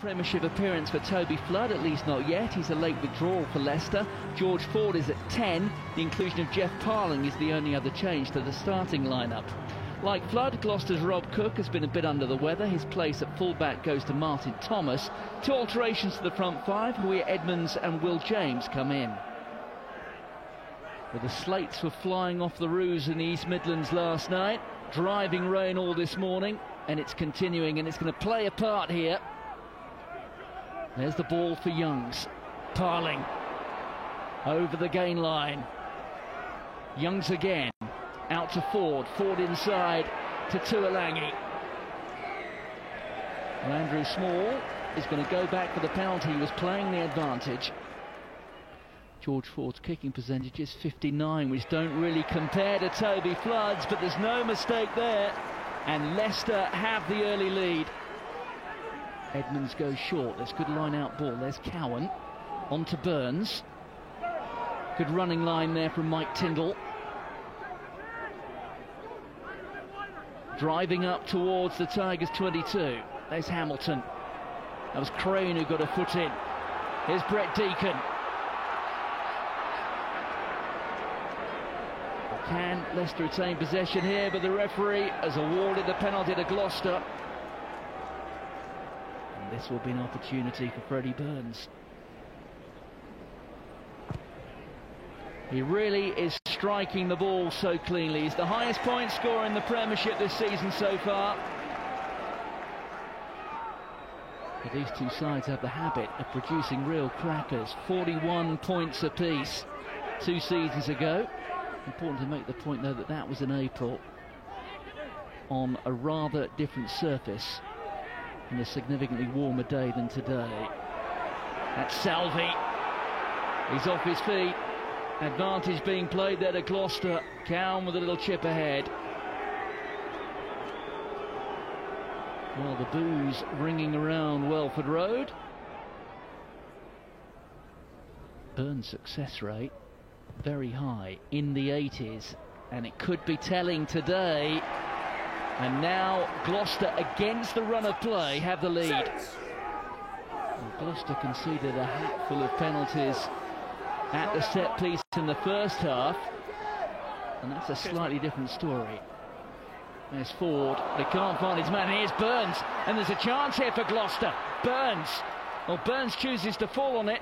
Premiership appearance for Toby Flood, at least not yet. He's a late withdrawal for Leicester. George Ford is at 10. The inclusion of Jeff Parling is the only other change to the starting lineup. Like Flood, Gloucester's Rob Cook has been a bit under the weather. His place at fullback goes to Martin Thomas. Two alterations to the front five. Huia Edmonds and Will James come in. Well, the slates were flying off the roofs in the East Midlands last night. Driving rain all this morning, and it's continuing, and it's going to play a part here. There's the ball for Youngs. Parling over the gain line. Youngs again. Out to Ford. Ford inside to Tuolangi. Well, Andrew Small is going to go back for the penalty. He was playing the advantage. George Ford's kicking percentage is 59, which don't really compare to Toby Flood's, but there's no mistake there. And Leicester have the early lead. Edmonds goes short. There's good line-out ball. There's Cowan. On to Burns. Good running line there from Mike Tindall. Driving up towards the Tigers 22. There's Hamilton. That was Crane who got a foot in. Here's Brett Deacon. Can Leicester retain possession here, but the referee has awarded the penalty to Gloucester. And this will be an opportunity for Freddie Burns. He really is striking the ball so cleanly. He's the highest point scorer in the Premiership this season so far. But these two sides have the habit of producing real crackers. 41 points apiece 2 seasons ago. Important to make the point, though, that that was in April on a rather different surface and a significantly warmer day than today. That's Salvi. He's off his feet. Advantage being played there to Gloucester. Cowan with a little chip ahead. Well, the boos ringing around Welford Road. Burns' success rate very high, in the 80s, and it could be telling today. And now Gloucester, against the run of play, have the lead. Well, Gloucester conceded a hatful of penalties at the set piece in the first half, and that's a slightly different story. There's Ford. They can't find his man. Here's Burns, and there's a chance here for Gloucester. Burns. Well, Burns chooses to fall on it.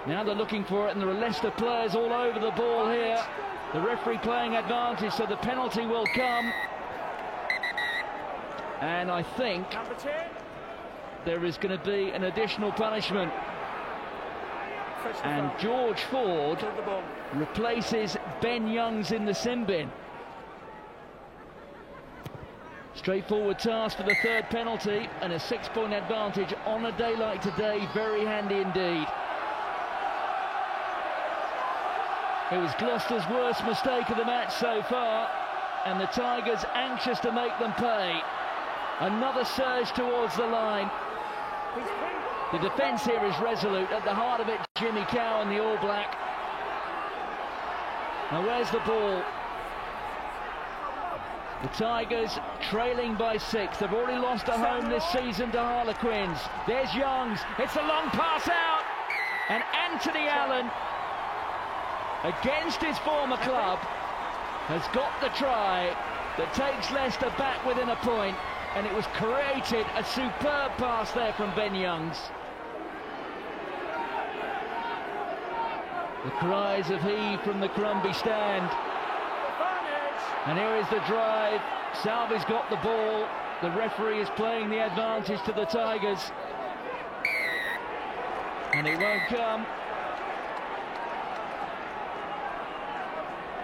Now they're looking for it, and there are Leicester players all over the ball here. The referee playing advantage, so the penalty will come. And I think there is going to be an additional punishment. And George Ford replaces Ben Youngs in the sin bin. Straightforward task for the third penalty, and a 6-point advantage on a day like today. Very handy indeed. It was Gloucester's worst mistake of the match so far, and the Tigers anxious to make them pay. Another surge towards the line. The defence here is resolute. At the heart of it, Jimmy Cowan, the All Black. Now where's the ball? The Tigers trailing by 6. They've already lost at home this season to Harlequins. There's Youngs. It's a long pass out. And Anthony Allen, against his former club, has got the try that takes Leicester back within a point, and it was created a superb pass there from Ben Youngs. The cries of heave from the Crumbie stand. And here is the drive. Salvi's got the ball. The referee is playing the advantage to the Tigers. And it won't come.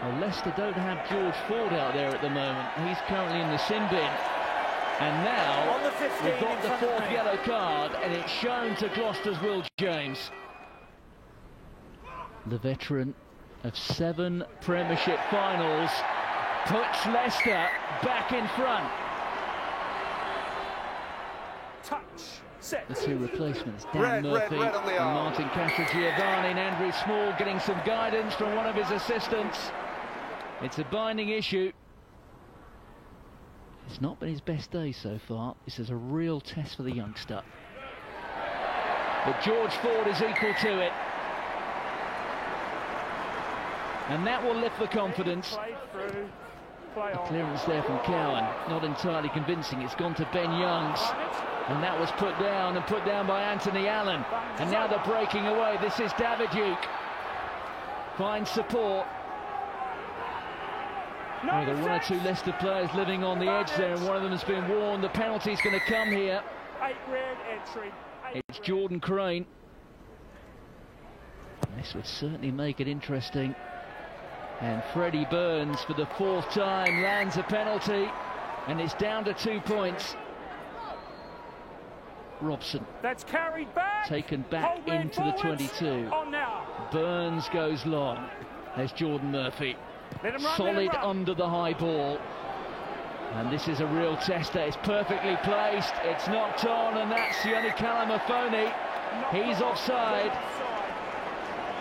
Well, Leicester don't have George Ford out there at the moment. He's currently in the sin bin. And now we've got the fourth yellow card, and it's shown to Gloucester's Will James. The veteran of 7 Premiership finals puts Leicester back in front. Touch. Set. The two replacements, Dan Murphy and Martin Castrogiovanni, and Andrew Small getting some guidance from one of his assistants. It's a binding issue. It's not been his best day so far. This is a real test for the youngster. But George Ford is equal to it. And that will lift the confidence. A clearance there from Cowan, not entirely convincing. It's gone to Ben Youngs, and that was put down by Anthony Allen. And now they're breaking away. This is Davydiuk. Finds support. Oh, there are one or two Leicester players living on the edge there, and one of them has been warned. The penalty's going to come here. It's Jordan Crane. This would certainly make it interesting. And Freddie Burns, for the fourth time, lands a penalty, and it's down to 2 points. Robson, that's carried back, taken back into the 22. Burns goes long. There's Jordan Murphy, solid under the high ball. And this is a real tester. It's perfectly placed. It's knocked on, and that's Sione Kalamafoni. He's offside.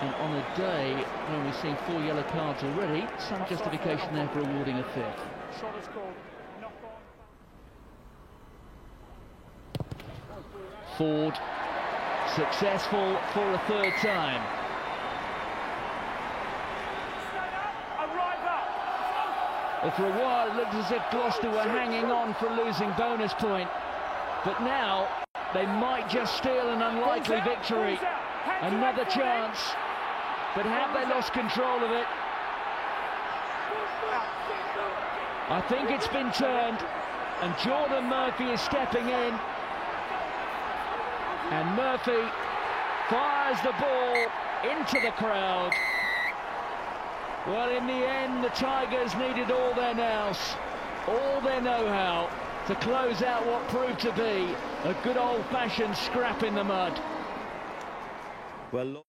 And on a day when we've seen 4 yellow cards already, some justification there for awarding a fifth. Ford, successful for a third time. Well, for a while it looked as if Gloucester were hanging on for a losing bonus point. But now they might just steal an unlikely victory. Another chance. But have they lost control of it? I think it's been turned, and Jordan Murphy is stepping in. And Murphy fires the ball into the crowd. Well, in the end, the Tigers needed all their nous, all their know-how to close out what proved to be a good old-fashioned scrap in the mud. Well.